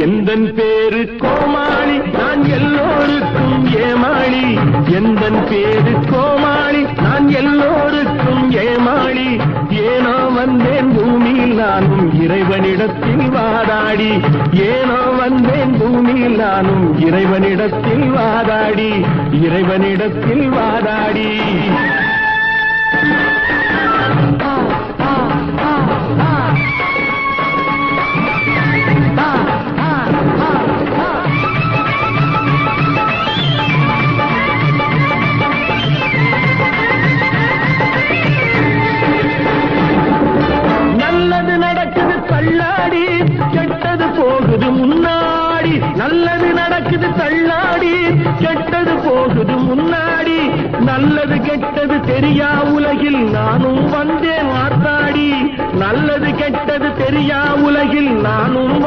எந்தன் பேரு கோமாளி, நான் எல்லோருக்கும் ஏமாளி. எந்தன் பேரு கோமாளி, நான் எல்லோருக்கும் ஏமாளி. ஏனோ வந்தேன் பூமியில் நானும் இறைவனிடத்தில் வாதாடி. ஏனோ வந்தேன் பூமியில் நானும் இறைவனிடத்தில் வாதாடி. இறைவனிடத்தில் வாதாடி. நல்லது நடக்குது தள்ளாடி, கெட்டது போகுது முன்னாடி. நல்லது நடக்குது தள்ளாடி, கெட்டது போகுது முன்னாடி. நல்லது கெட்டது தெரியா உலகில் நானும் வந்தேன் வாத்தாடி. நல்லது கெட்டது தெரியா உலகில் நானும்